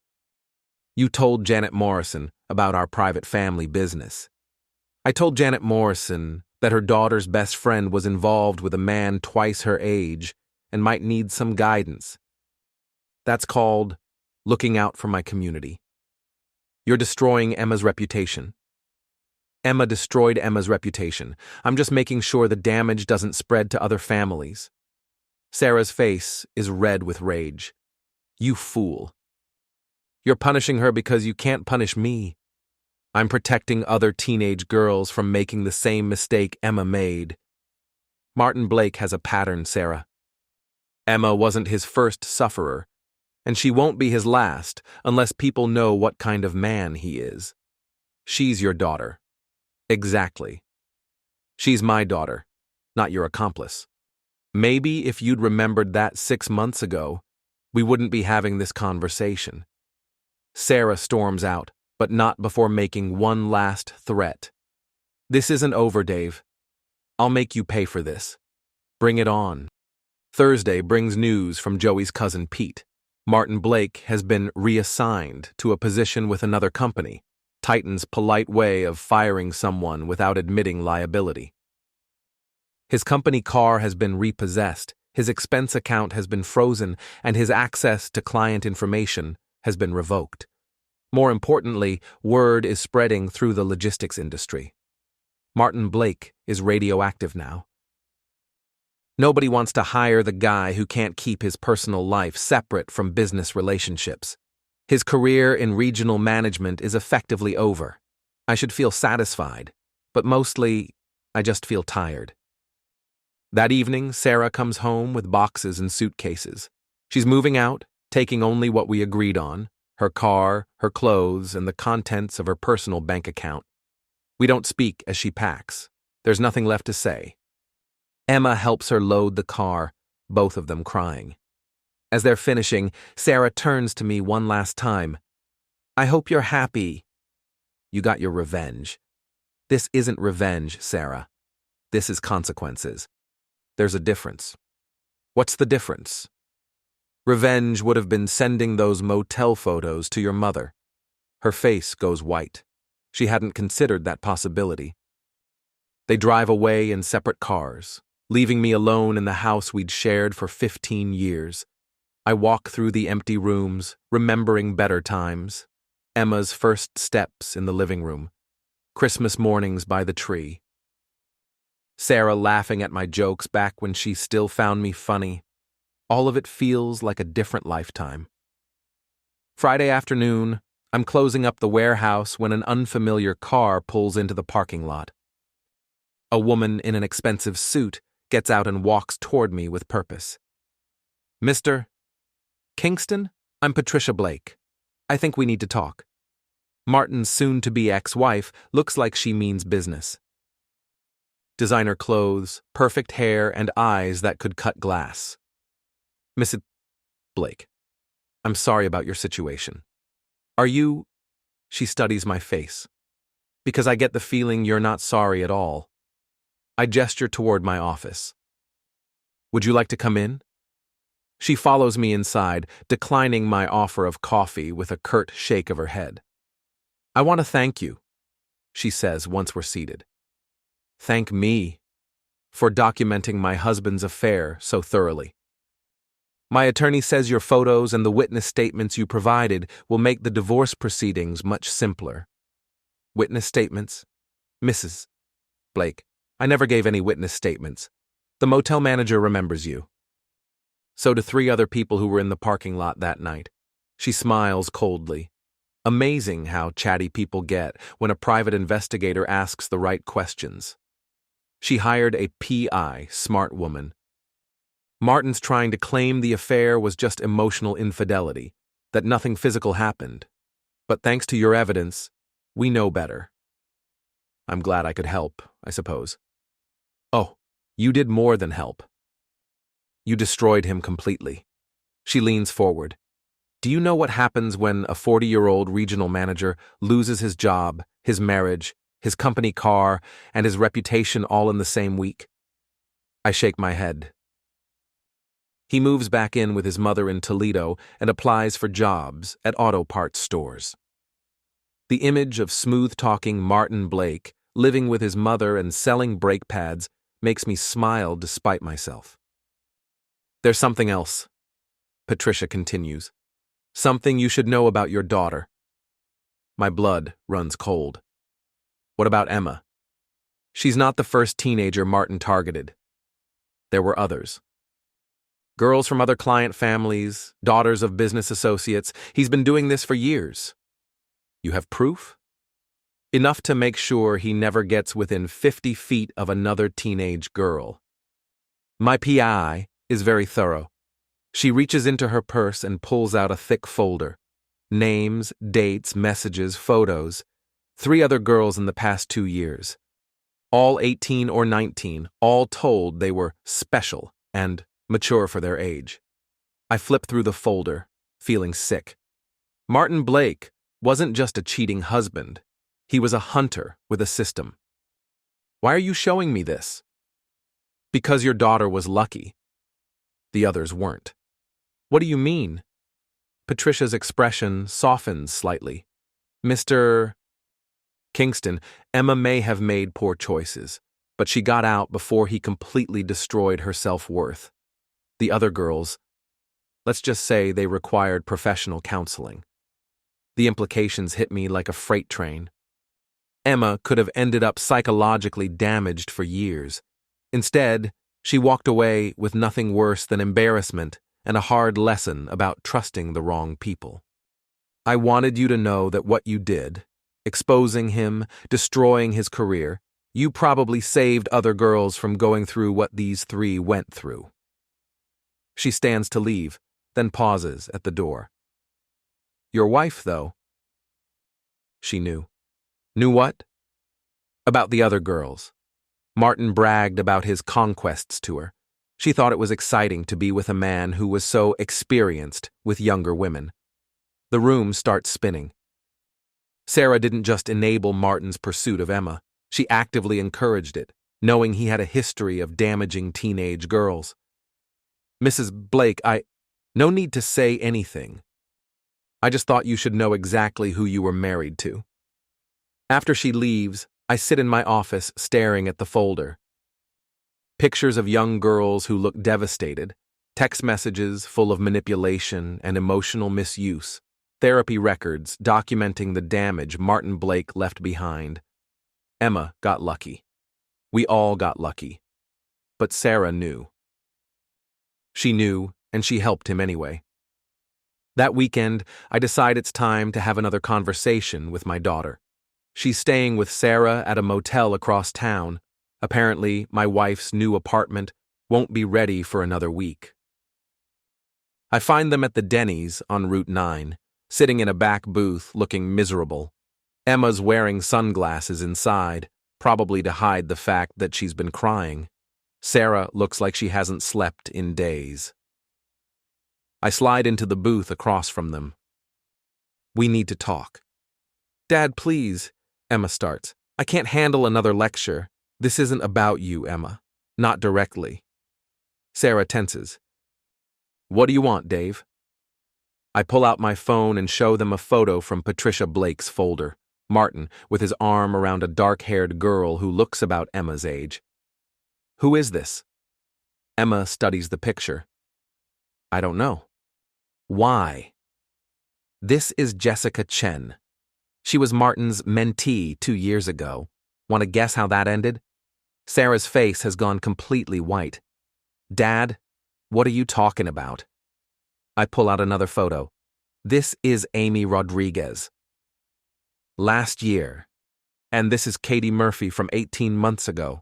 "You told Janet Morrison about our private family business." I told Janet Morrison that her daughter's best friend was involved with a man twice her age and might need some guidance. That's called looking out for my community. You're destroying Emma's reputation. Emma destroyed Emma's reputation. I'm just making sure the damage doesn't spread to other families. Sarah's face is red with rage. You fool. You're punishing her because you can't punish me. I'm protecting other teenage girls from making the same mistake Emma made. Martin Blake has a pattern, Sarah. Emma wasn't his first sufferer, and she won't be his last unless people know what kind of man he is. She's your daughter. Exactly. She's my daughter, not your accomplice. Maybe if you'd remembered that 6 months ago, we wouldn't be having this conversation. Sarah storms out, but not before making one last threat. This isn't over, Dave. I'll make you pay for this. Bring it on. Thursday brings news from Joey's cousin Pete. Martin Blake has been reassigned to a position with another company, Titan's polite way of firing someone without admitting liability. His company car has been repossessed, his expense account has been frozen, and his access to client information has been revoked. More importantly, word is spreading through the logistics industry. Martin Blake is radioactive now. Nobody wants to hire the guy who can't keep his personal life separate from business relationships. His career in regional management is effectively over. I should feel satisfied, but mostly, I just feel tired. That evening, Sarah comes home with boxes and suitcases. She's moving out, taking only what we agreed on, her car, her clothes, and the contents of her personal bank account. We don't speak as she packs. There's nothing left to say. Emma helps her load the car, both of them crying. As they're finishing, Sarah turns to me one last time. "I hope you're happy. You got your revenge." This isn't revenge, Sarah. This is consequences. There's a difference. What's the difference? Revenge would have been sending those motel photos to your mother. Her face goes white. She hadn't considered that possibility. They drive away in separate cars, leaving me alone in the house we'd shared for 15 years. I walk through the empty rooms, remembering better times. Emma's first steps in the living room. Christmas mornings by the tree. Sarah laughing at my jokes back when she still found me funny. All of it feels like a different lifetime. Friday afternoon, I'm closing up the warehouse when an unfamiliar car pulls into the parking lot. A woman in an expensive suit gets out and walks toward me with purpose. "Mr. Kingston, I'm Patricia Blake. I think we need to talk." Martin's soon-to-be ex-wife looks like she means business. Designer clothes, perfect hair, and eyes that could cut glass. Mrs. Blake, I'm sorry about your situation. Are you... She studies my face. Because I get the feeling you're not sorry at all. I gesture toward my office. Would you like to come in? She follows me inside, declining my offer of coffee with a curt shake of her head. I want to thank you, she says once we're seated. Thank me for documenting my husband's affair so thoroughly. My attorney says your photos and the witness statements you provided will make the divorce proceedings much simpler. Witness statements? Mrs. Blake, I never gave any witness statements. The motel manager remembers you. So do 3 other people who were in the parking lot that night. She smiles coldly. Amazing how chatty people get when a private investigator asks the right questions. She hired a PI, smart woman. Martin's trying to claim the affair was just emotional infidelity, that nothing physical happened. But thanks to your evidence, we know better. I'm glad I could help, I suppose. Oh, you did more than help. You destroyed him completely. She leans forward. Do you know what happens when a 40-year-old regional manager loses his job, his marriage, his company car, and his reputation all in the same week? I shake my head. He moves back in with his mother in Toledo and applies for jobs at auto parts stores. The image of smooth-talking Martin Blake living with his mother and selling brake pads makes me smile despite myself. There's something else, Patricia continues. Something you should know about your daughter. My blood runs cold. What about Emma? She's not the first teenager Martin targeted. There were others. Girls from other client families, daughters of business associates. He's been doing this for years. You have proof? Enough to make sure he never gets within 50 feet of another teenage girl. My PI is very thorough. She reaches into her purse and pulls out a thick folder. Names, dates, messages, photos. 3 other girls in the past 2 years. All 18 or 19, all told they were special and mature for their age. I flip through the folder, feeling sick. Martin Blake wasn't just a cheating husband. He was a hunter with a system. Why are you showing me this? Because your daughter was lucky. The others weren't. What do you mean? Patricia's expression softens slightly. Mr. Kingston, Emma may have made poor choices, but she got out before he completely destroyed her self-worth. The other girls, let's just say they required professional counseling. The implications hit me like a freight train. Emma could have ended up psychologically damaged for years. Instead, she walked away with nothing worse than embarrassment and a hard lesson about trusting the wrong people. I wanted you to know that what you did, exposing him, destroying his career, you probably saved other girls from going through what these 3 went through. She stands to leave, then pauses at the door. Your wife, though. She knew. Knew what? About the other girls. Martin bragged about his conquests to her. She thought it was exciting to be with a man who was so experienced with younger women. The room starts spinning. Sarah didn't just enable Martin's pursuit of Emma. She actively encouraged it, knowing he had a history of damaging teenage girls. Mrs. Blake, no need to say anything. I just thought you should know exactly who you were married to. After she leaves, I sit in my office staring at the folder. Pictures of young girls who look devastated, text messages full of manipulation and emotional misuse, therapy records documenting the damage Martin Blake left behind. Emma got lucky. We all got lucky. But Sarah knew. She knew, and she helped him anyway. That weekend, I decide it's time to have another conversation with my daughter. She's staying with Sarah at a motel across town. Apparently, my wife's new apartment won't be ready for another week. I find them at the Denny's on Route 9, sitting in a back booth looking miserable. Emma's wearing sunglasses inside, probably to hide the fact that she's been crying. Sarah looks like she hasn't slept in days. I slide into the booth across from them. We need to talk. Dad, please, Emma starts. I can't handle another lecture. This isn't about you, Emma. Not directly. Sarah tenses. What do you want, Dave? I pull out my phone and show them a photo from Patricia Blake's folder. Martin, with his arm around a dark-haired girl who looks about Emma's age. Who is this? Emma studies the picture. I don't know. Why? This is Jessica Chen. She was Martin's mentee 2 years ago. Want to guess how that ended? Sarah's face has gone completely white. Dad, what are you talking about? I pull out another photo. This is Amy Rodriguez. Last year. And this is Katie Murphy from 18 months ago.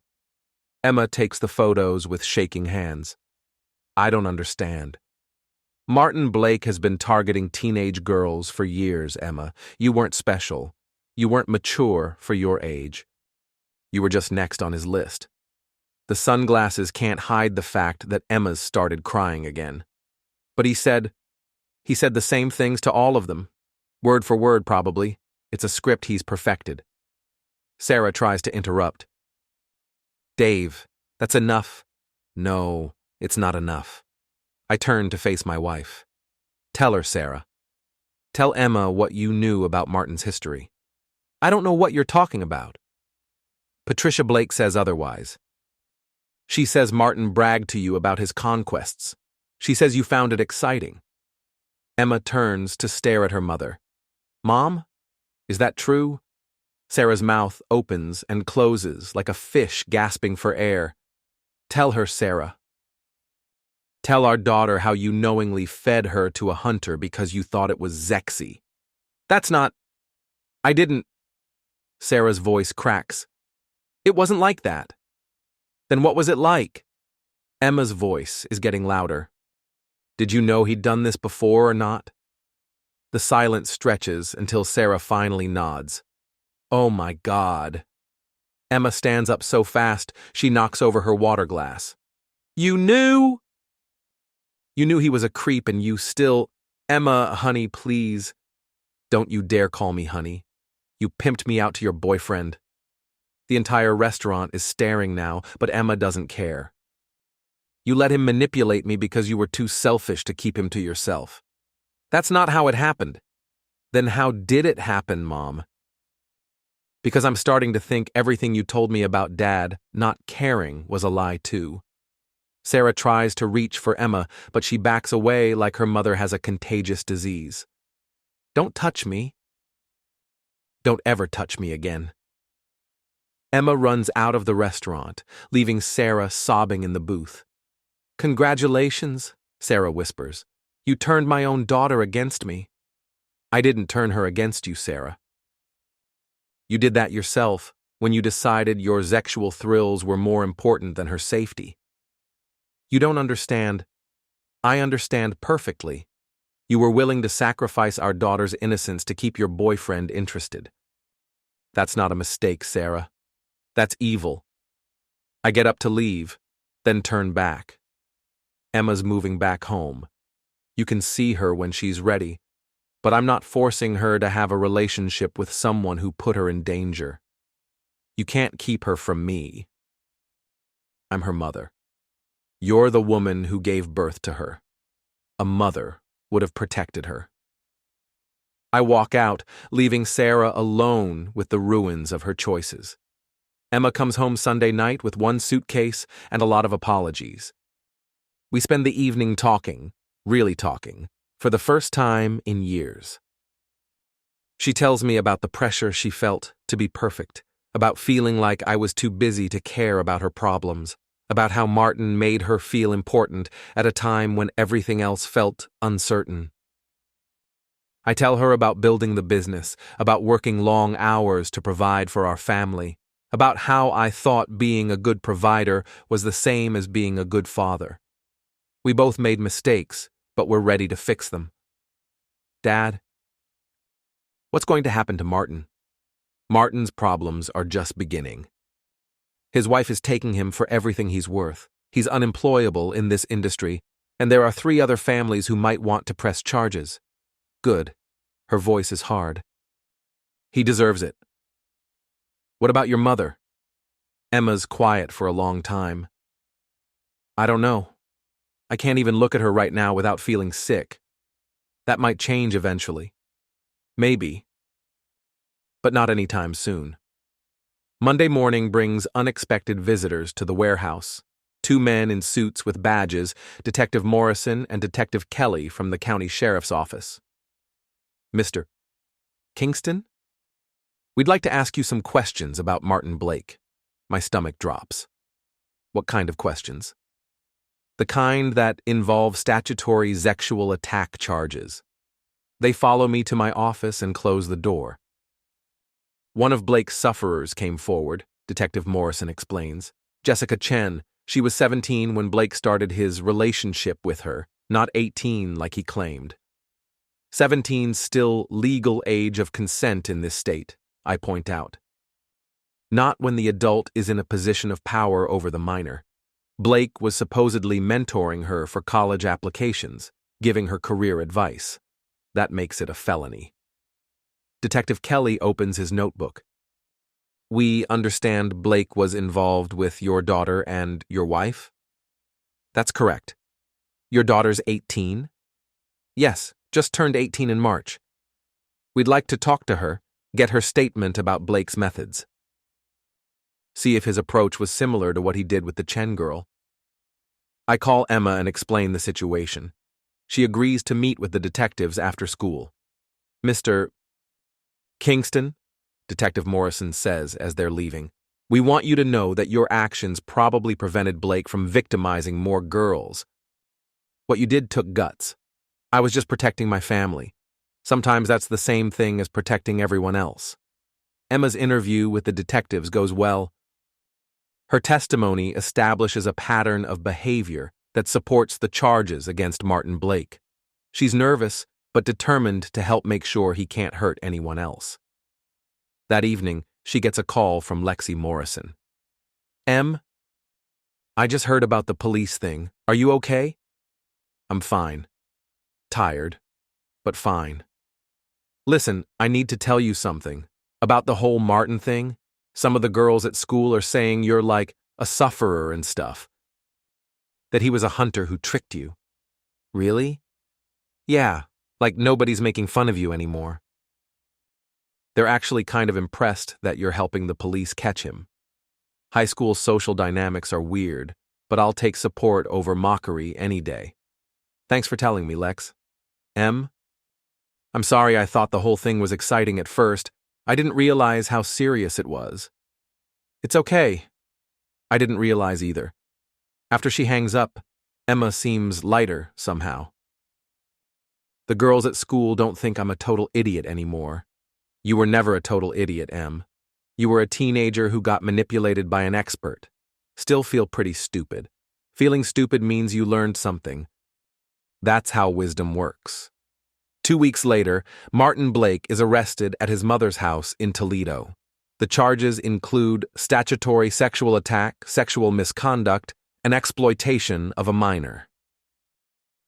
Emma takes the photos with shaking hands. I don't understand. Martin Blake has been targeting teenage girls for years, Emma. You weren't special. You weren't mature for your age. You were just next on his list. The sunglasses can't hide the fact that Emma's started crying again. But he said the same things to all of them. Word for word, probably. It's a script he's perfected. Sarah tries to interrupt. Dave, that's enough. No, it's not enough. I turn to face my wife. Tell her, Sarah. Tell Emma what you knew about Martin's history. I don't know what you're talking about. Patricia Blake says otherwise. She says Martin bragged to you about his conquests. She says you found it exciting. Emma turns to stare at her mother. Mom? Is that true? Sarah's mouth opens and closes like a fish gasping for air. Tell her, Sarah. Tell our daughter how you knowingly fed her to a hunter because you thought it was sexy. That's not... I didn't... Sarah's voice cracks. It wasn't like that. Then what was it like? Emma's voice is getting louder. Did you know he'd done this before or not? The silence stretches until Sarah finally nods. Oh my God. Emma stands up so fast she knocks over her water glass. You knew? You knew he was a creep and you still... Emma, honey, please. Don't you dare call me honey. You pimped me out to your boyfriend. The entire restaurant is staring now, but Emma doesn't care. You let him manipulate me because you were too selfish to keep him to yourself. That's not how it happened. Then how did it happen, Mom? Because I'm starting to think everything you told me about Dad not caring was a lie too. Sarah tries to reach for Emma, but she backs away like her mother has a contagious disease. Don't touch me. Don't ever touch me again. Emma runs out of the restaurant, leaving Sarah sobbing in the booth. Congratulations, Sarah whispers. You turned my own daughter against me. I didn't turn her against you, Sarah. You did that yourself when you decided your sexual thrills were more important than her safety. You don't understand. I understand perfectly. You were willing to sacrifice our daughter's innocence to keep your boyfriend interested. That's not a mistake, Sarah. That's evil. I get up to leave, then turn back. Emma's moving back home. You can see her when she's ready, but I'm not forcing her to have a relationship with someone who put her in danger. You can't keep her from me. I'm her mother. You're the woman who gave birth to her. A mother would have protected her. I walk out, leaving Sarah alone with the ruins of her choices. Emma comes home Sunday night with one suitcase and a lot of apologies. We spend the evening talking, really talking, for the first time in years. She tells me about the pressure she felt to be perfect, about feeling like I was too busy to care about her problems, about how Martin made her feel important at a time when everything else felt uncertain. I tell her about building the business, about working long hours to provide for our family, about how I thought being a good provider was the same as being a good father. We both made mistakes, but we're ready to fix them. Dad, what's going to happen to Martin? Martin's problems are just beginning. His wife is taking him for everything he's worth. He's unemployable in this industry, and there are 3 other families who might want to press charges. Good. Her voice is hard. He deserves it. What about your mother? Emma's quiet for a long time. I don't know. I can't even look at her right now without feeling sick. That might change eventually. Maybe. But not anytime soon. Monday morning brings unexpected visitors to the warehouse. 2 men in suits with badges, Detective Morrison and Detective Kelly from the county sheriff's office. Mr. Kingston? We'd like to ask you some questions about Martin Blake. My stomach drops. What kind of questions? The kind that involve statutory sexual attack charges. They follow me to my office and close the door. One of Blake's sufferers came forward, Detective Morrison explains. Jessica Chen. She was 17 when Blake started his relationship with her, not 18 like he claimed. 17's still legal age of consent in this state, I point out. Not when the adult is in a position of power over the minor. Blake was supposedly mentoring her for college applications, giving her career advice. That makes it a felony. Detective Kelly opens his notebook. We understand Blake was involved with your daughter and your wife? That's correct. Your daughter's 18? Yes, just turned 18 in March. We'd like to talk to her, get her statement about Blake's methods. See if his approach was similar to what he did with the Chen girl. I call Emma and explain the situation. She agrees to meet with the detectives after school. Mr. Kingston, Detective Morrison says as they're leaving, we want you to know that your actions probably prevented Blake from victimizing more girls. What you did took guts. I was just protecting my family. Sometimes that's the same thing as protecting everyone else. Emma's interview with the detectives goes well. Her testimony establishes a pattern of behavior that supports the charges against Martin Blake. She's nervous, but determined to help make sure he can't hurt anyone else. That evening, she gets a call from Lexi Morrison. Em, I just heard about the police thing. Are you okay? I'm fine. Tired, but fine. Listen, I need to tell you something. About the whole Martin thing, some of the girls at school are saying you're like a sufferer and stuff. That he was a hunter who tricked you. Really? Yeah, like nobody's making fun of you anymore. They're actually kind of impressed that you're helping the police catch him. High school social dynamics are weird, but I'll take support over mockery any day. Thanks for telling me, Lex. Em? I'm sorry I thought the whole thing was exciting at first. I didn't realize how serious it was. It's okay. I didn't realize either. After she hangs up, Emma seems lighter somehow. The girls at school don't think I'm a total idiot anymore. You were never a total idiot, Em. You were a teenager who got manipulated by an expert. Still feel pretty stupid. Feeling stupid means you learned something. That's how wisdom works. 2 weeks later, Martin Blake is arrested at his mother's house in Toledo. The charges include statutory sexual attack, sexual misconduct, and exploitation of a minor.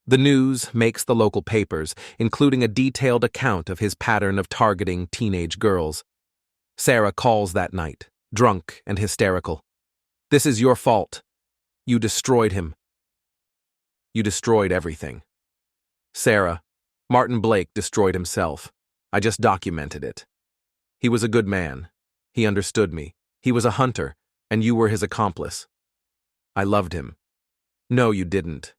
The news makes the local papers, including a detailed account of his pattern of targeting teenage girls. Sarah calls that night, drunk and hysterical. This is your fault. You destroyed him. You destroyed everything. Sarah, Martin Blake destroyed himself. I just documented it. He was a good man. He understood me. He was a hunter, and you were his accomplice. I loved him. No, you didn't.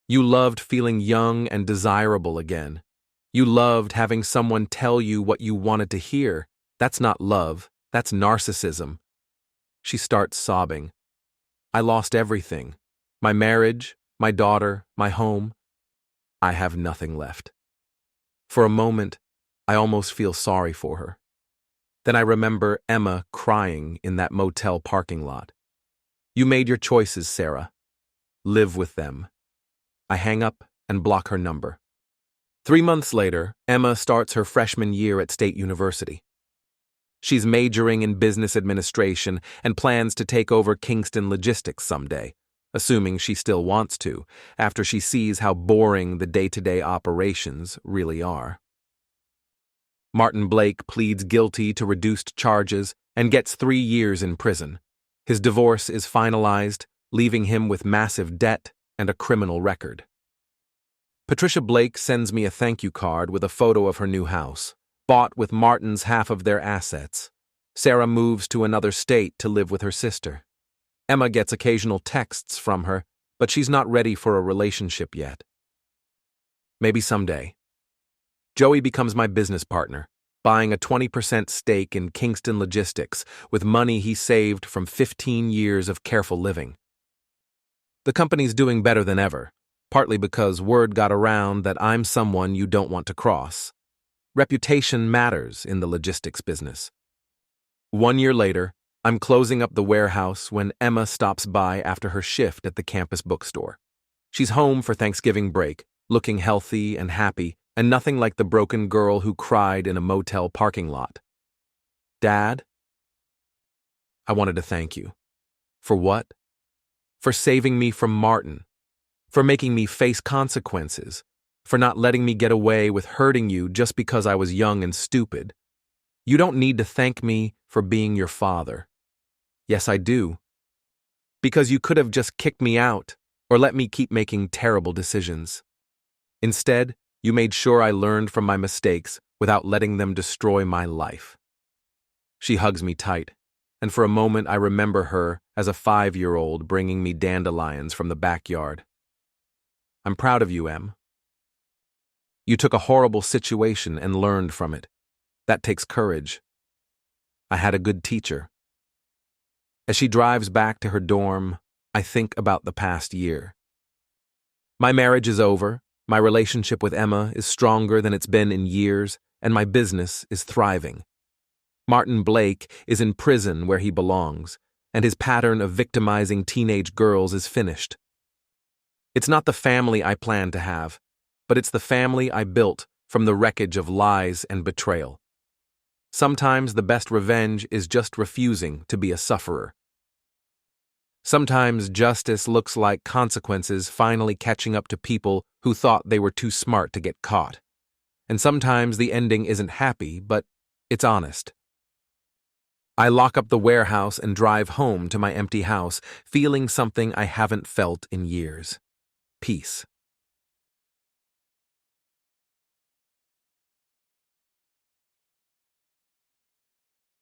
You loved feeling young and desirable again. You loved having someone tell you what you wanted to hear. That's not love. That's narcissism. She starts sobbing. I lost everything. My marriage, my daughter, my home. I have nothing left. For a moment, I almost feel sorry for her. Then I remember Emma crying in that motel parking lot. You made your choices, Sarah. Live with them. I hang up and block her number. 3 months later, Emma starts her freshman year at State University. She's majoring in business administration and plans to take over Kingston Logistics someday, assuming she still wants to, after she sees how boring the day-to-day operations really are. Martin Blake pleads guilty to reduced charges and gets 3 years in prison. His divorce is finalized, leaving him with massive debt and a criminal record. Patricia Blake sends me a thank you card with a photo of her new house, bought with Martin's half of their assets. Sarah moves to another state to live with her sister. Emma gets occasional texts from her, but she's not ready for a relationship yet. Maybe someday. Joey becomes my business partner, buying a 20% stake in Kingston Logistics with money he saved from 15 years of careful living. The company's doing better than ever, partly because word got around that I'm someone you don't want to cross. Reputation matters in the logistics business. 1 year later, I'm closing up the warehouse when Emma stops by after her shift at the campus bookstore. She's home for Thanksgiving break, looking healthy and happy, and nothing like the broken girl who cried in a motel parking lot. Dad? I wanted to thank you. For what? For saving me from Martin. For making me face consequences. For not letting me get away with hurting you just because I was young and stupid. You don't need to thank me for being your father. Yes, I do. Because you could have just kicked me out or let me keep making terrible decisions. Instead, you made sure I learned from my mistakes without letting them destroy my life. She hugs me tight, and for a moment I remember her as a 5-year-old bringing me dandelions from the backyard. I'm proud of you, Em. You took a horrible situation and learned from it. That takes courage. I had a good teacher. As she drives back to her dorm, I think about the past year. My marriage is over, my relationship with Emma is stronger than it's been in years, and my business is thriving. Martin Blake is in prison where he belongs, and his pattern of victimizing teenage girls is finished. It's not the family I planned to have, but it's the family I built from the wreckage of lies and betrayal. Sometimes the best revenge is just refusing to be a sufferer. Sometimes justice looks like consequences finally catching up to people who thought they were too smart to get caught. And sometimes the ending isn't happy, but it's honest. I lock up the warehouse and drive home to my empty house, feeling something I haven't felt in years. Peace.